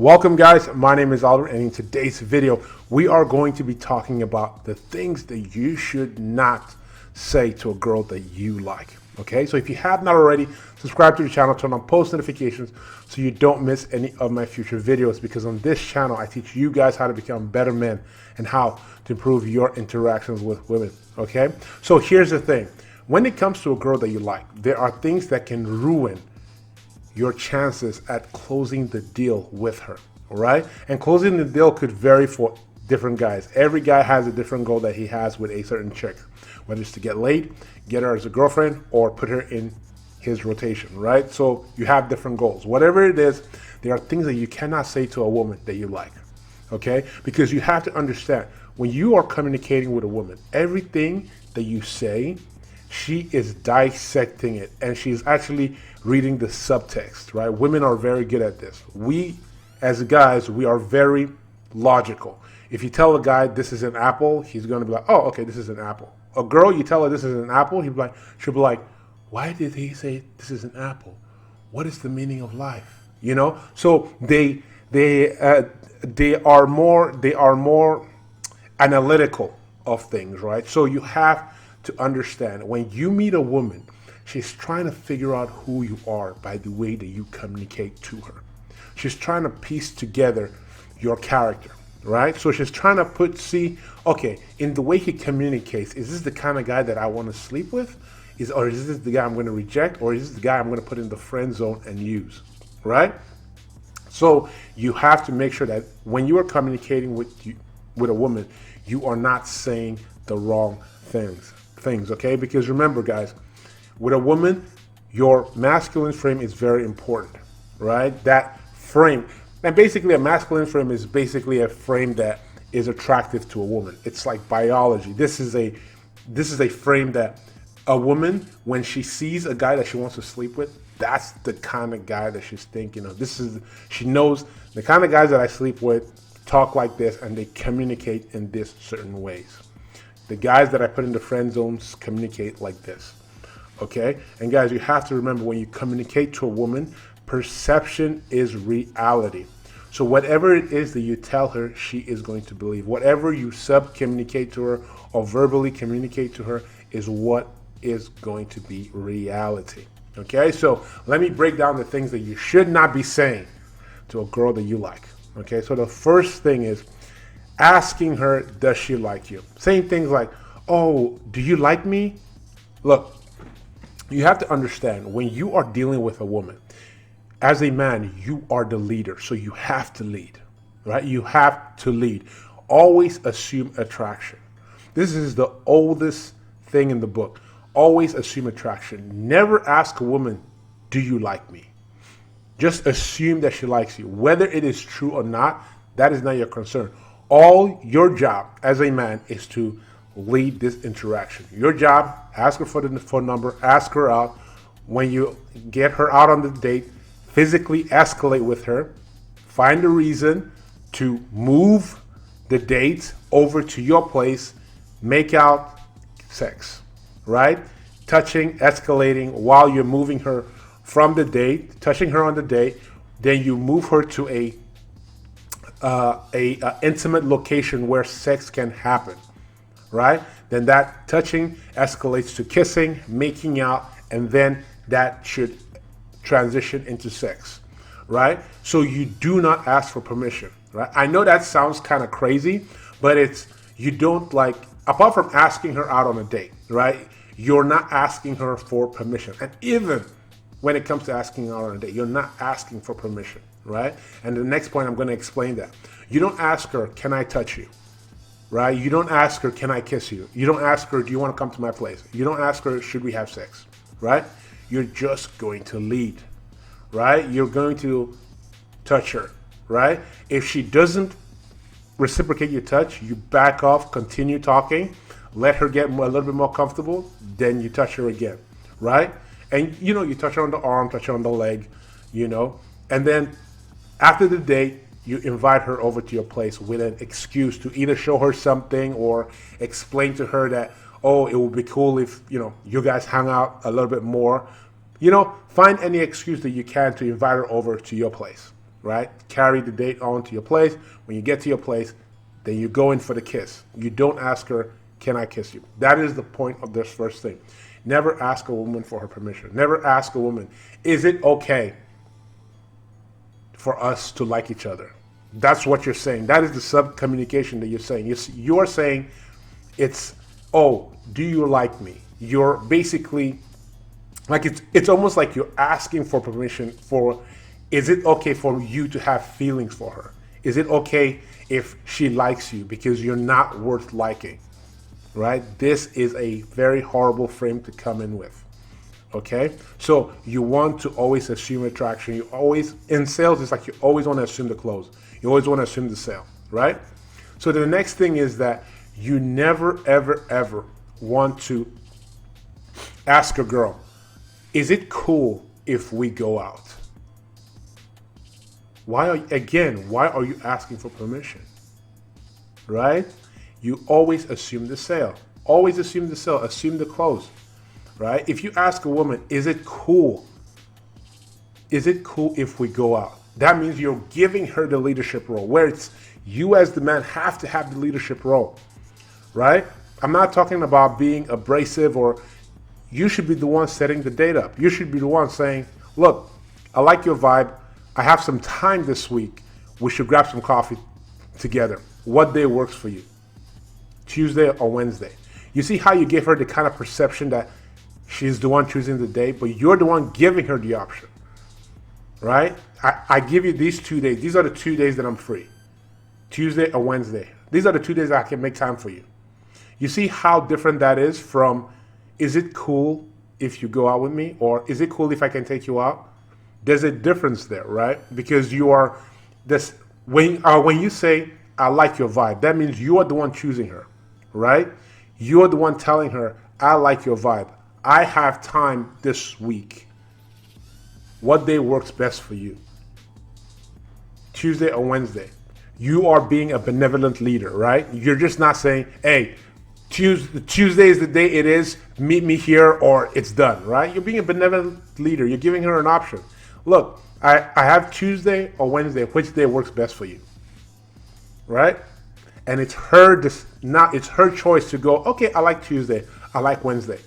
Welcome guys, my name is Albert, and in today's video we are going to be talking about the things that you should not say to a girl that you like. Okay, so if you have not already, subscribe to the channel, turn on post notifications so you don't miss any of my future videos, because on this channel I teach you guys how to become better men and how to improve your interactions with women. Okay, so here's the thing. When it comes to a girl that you like, there are things that can ruin your chances at closing the deal with her, all right? And closing the deal could vary for different guys. Every guy has a different goal that he has with a certain chick, whether it's to get laid, get her as a girlfriend, or put her in his rotation, right? So you have different goals. Whatever it is, there are things that you cannot say to a woman that you like, okay? Because you have to understand, when you are communicating with a woman, everything that you say, she is dissecting it, and she's actually reading the subtext, right? Women are very good at this. We, as guys, we are very logical. If you tell a guy this is an apple, he's going to be like, oh, okay, this is an apple. A girl, you tell her this is an apple, she'll be like, why did he say this is an apple? What is the meaning of life? You know? So they are more analytical of things, right? So you have to understand, when you meet a woman, she's trying to figure out who you are by the way that you communicate to her. She's trying to piece together your character, right? So she's trying to see, okay, in the way he communicates, is this the kind of guy that I want to sleep with? Or is this the guy I'm going to reject? Or is this the guy I'm going to put in the friend zone and use, right? So you have to make sure that when you are communicating with a woman, you are not saying the wrong things, okay? Because remember, guys, with a woman, your masculine frame is very important, right? That frame, and basically a masculine frame is basically a frame that is attractive to a woman. It's like biology. This is a frame that a woman, when she sees a guy that she wants to sleep with, that's the kind of guy that she's thinking of. She knows the kind of guys that I sleep with talk like this, and they communicate in this certain ways. The guys that I put in the friend zones communicate like this. Okay? And guys, you have to remember, when you communicate to a woman, perception is reality. So whatever it is that you tell her, she is going to believe. Whatever you sub-communicate to her or verbally communicate to her is what is going to be reality. Okay? So let me break down the things that you should not be saying to a girl that you like. Okay? So the first thing is asking her, does she like you? Saying things like, oh, do you like me? Look, you have to understand, when you are dealing with a woman, as a man, you are the leader, so you have to lead, right? You have to lead. Always assume attraction. This is the oldest thing in the book. Always assume attraction. Never ask a woman, do you like me? Just assume that she likes you. Whether it is true or not, that is not your concern. All your job as a man is to lead this interaction. Your job, ask her for the phone number, ask her out. When you get her out on the date, physically escalate with her. Find a reason to move the date over to your place. Make out, sex, right? Touching, escalating while you're moving her from the date, touching her on the date. Then you move her to a intimate location where sex can happen, right? Then that touching escalates to kissing, making out, and then that should transition into sex, right? So you do not ask for permission, right? I know that sounds kind of crazy, but you don't, like, apart from asking her out on a date, right? You're not asking her for permission. And even when it comes to asking her out on a date, you're not asking for permission, right? And the next point, I'm going to explain that. You don't ask her, can I touch you? Right? You don't ask her, can I kiss you? You don't ask her, do you want to come to my place? You don't ask her, should we have sex? Right? You're just going to lead. Right? You're going to touch her. Right? If she doesn't reciprocate your touch, you back off, continue talking, let her get a little bit more comfortable, then you touch her again. Right? And, you touch her on the arm, touch her on the leg, and then after the date, you invite her over to your place with an excuse to either show her something or explain to her that, oh, it would be cool if, you guys hang out a little bit more. Find any excuse that you can to invite her over to your place. right? Carry the date on to your place. When you get to your place, then you go in for the kiss. You don't ask her, can I kiss you? That is the point of this first thing. Never ask a woman for her permission. Never ask a woman, is it okay for us to like each other? That's what you're saying. That is the sub-communication that you're saying. You're saying it's, oh, do you like me? You're basically, like it's almost like you're asking for permission for, is it okay for you to have feelings for her? Is it okay if she likes you because you're not worth liking, right? This is a very horrible frame to come in with, okay? So you want to always assume attraction. You always, in sales, it's like you always want to assume the close. You always want to assume the sale, right? So the next thing is that you never, ever, ever want to ask a girl, is it cool if we go out? Why are you asking for permission? Right? You always assume the sale. Always assume the sale. Assume the close. Right? If you ask a woman, is it cool? Is it cool if we go out? That means you're giving her the leadership role, where it's you as the man have to have the leadership role. Right? I'm not talking about being abrasive, or you should be the one setting the date up. You should be the one saying, look, I like your vibe. I have some time this week. We should grab some coffee together. What day works for you? Tuesday or Wednesday? You see how you give her the kind of perception that she's the one choosing the day, but you're the one giving her the option, right? I give you these 2 days. These are the 2 days that I'm free. Tuesday or Wednesday. These are the 2 days that I can make time for you. You see how different that is from, is it cool if you go out with me? Or is it cool if I can take you out? There's a difference there, right? Because you are this, when you say, I like your vibe, that means you are the one choosing her, right? You're the one telling her, I like your vibe. I have time this week. What day works best for you? Tuesday or Wednesday? You are being a benevolent leader, right? You're just not saying, hey, Tuesday is the day it is, meet me here or it's done, right? You're being a benevolent leader. You're giving her an option. Look, I have Tuesday or Wednesday. Which day works best for you? Right? And it's her choice to go, okay, I like Tuesday, I like Wednesday.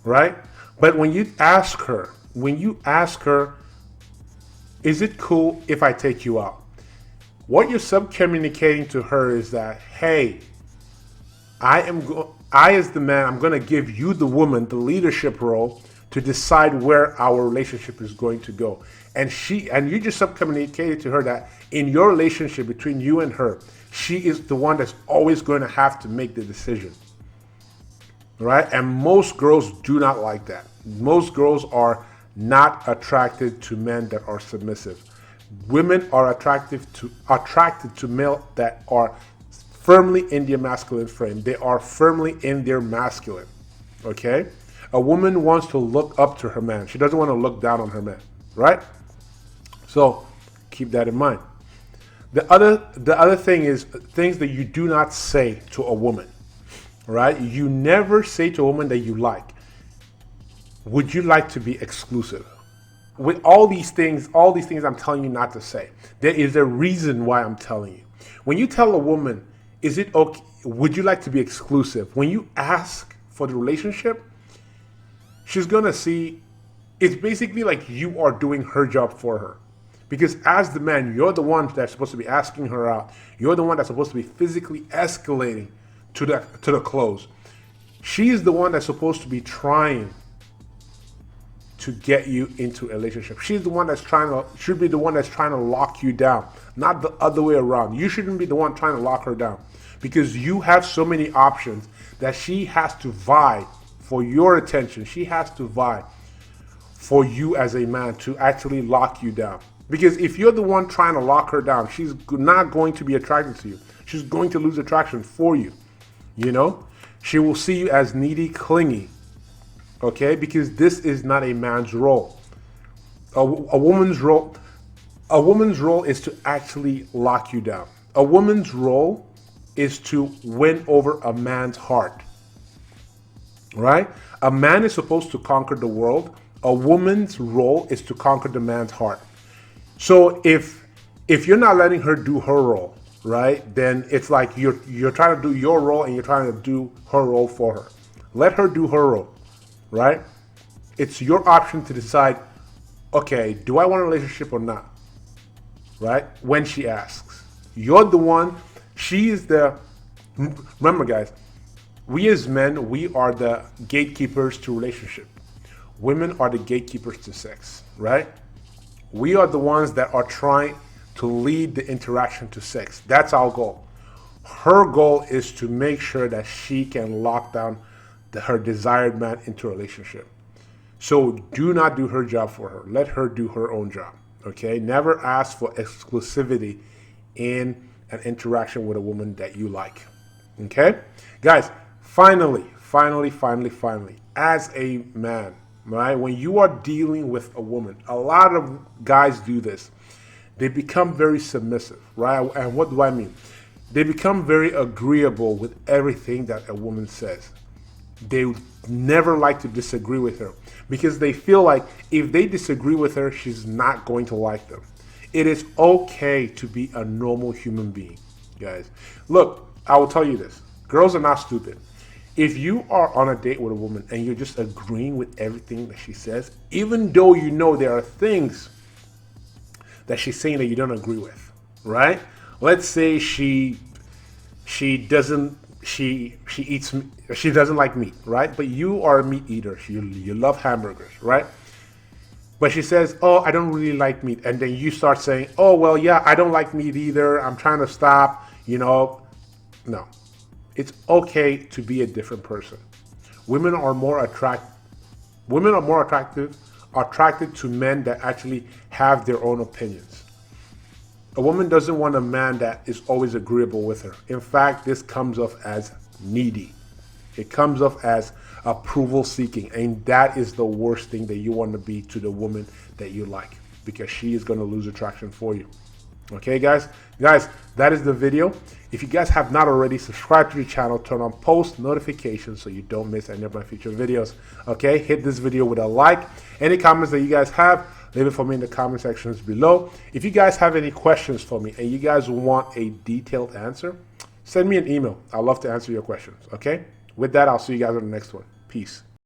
Right? But when you ask her, is it cool if I take you out? What you're sub-communicating to her is that, hey, I as the man, I'm going to give you, the woman, the leadership role to decide where our relationship is going to go. And you just sub-communicated to her that in your relationship between you and her, she is the one that's always going to have to make the decision. Right? And most girls do not like that. Most girls are not attracted to men that are submissive. Women are attracted to male that are firmly in their masculine frame. They are firmly in their masculine. Okay? A woman wants to look up to her man. She doesn't want to look down on her man, right? So keep that in mind. The other thing is things that you do not say to a woman, right? You never say to a woman that you like, would you like to be exclusive? With all these things I'm telling you not to say, there is a reason why I'm telling you. When you tell a woman, is it okay, would you like to be exclusive? When you ask for the relationship, she's gonna see, it's basically like you are doing her job for her. Because as the man, you're the one that's supposed to be asking her out. You're the one that's supposed to be physically escalating to the close. She's the one that's supposed to be trying to get you into a relationship. She's the one that's should be the one that's trying to lock you down, not the other way around. You shouldn't be the one trying to lock her down, because you have so many options that she has to vie for your attention. She has to vie for you as a man to actually lock you down. Because if you're the one trying to lock her down, she's not going to be attracted to you. She's going to lose attraction for you. You know? She will see you as needy, clingy. Okay? Because this is not a man's role. A woman's role is to actually lock you down. A woman's role is to win over a man's heart. Right? A man is supposed to conquer the world. A woman's role is to conquer the man's heart. So if If you're not letting her do her role, right, then it's like you're trying to do your role and you're trying to do her role for her. Let her do her role, right? It's your option to decide, okay, do I want a relationship or not? Right? When she asks. You're the one, she is the, remember guys, we as men, we are the gatekeepers to relationship. Women are the gatekeepers to sex, right? We are the ones that are trying to lead the interaction to sex. That's our goal. Her goal is to make sure that she can lock down her desired man into a relationship. So do not do her job for her. Let her do her own job. Okay? Never ask for exclusivity in an interaction with a woman that you like. Okay? Guys, finally, as a man, right? When you are dealing with a woman, a lot of guys do this. They become very submissive, right? And what do I mean? They become very agreeable with everything that a woman says. They never like to disagree with her because they feel like if they disagree with her, she's not going to like them. It is okay to be a normal human being, guys. Look, I will tell you this. Girls are not stupid. If you are on a date with a woman and you're just agreeing with everything that she says, even though you know there are things that she's saying that you don't agree with, right? Let's say she doesn't like meat, right? But you are a meat eater. You love hamburgers, right? But she says, "Oh, I don't really like meat," and then you start saying, "Oh, well, yeah, I don't like meat either. I'm trying to stop." No, it's okay to be a different person. Women are more attracted to men that actually have their own opinions. A woman doesn't want a man that is always agreeable with her. In fact, this comes off as needy. It comes off as approval seeking, and that is the worst thing that you want to be to the woman that you like, because she is going to lose attraction for you. Okay, guys, that is the video. If you guys have not already, subscribe to the channel, turn on post notifications so you don't miss any of my future videos. Okay, hit this video with a like. Any comments that you guys have, leave it for me in the comment sections below. If you guys have any questions for me and you guys want a detailed answer, send me an email. I'd love to answer your questions. Okay, with that, I'll see you guys on the next one. Peace.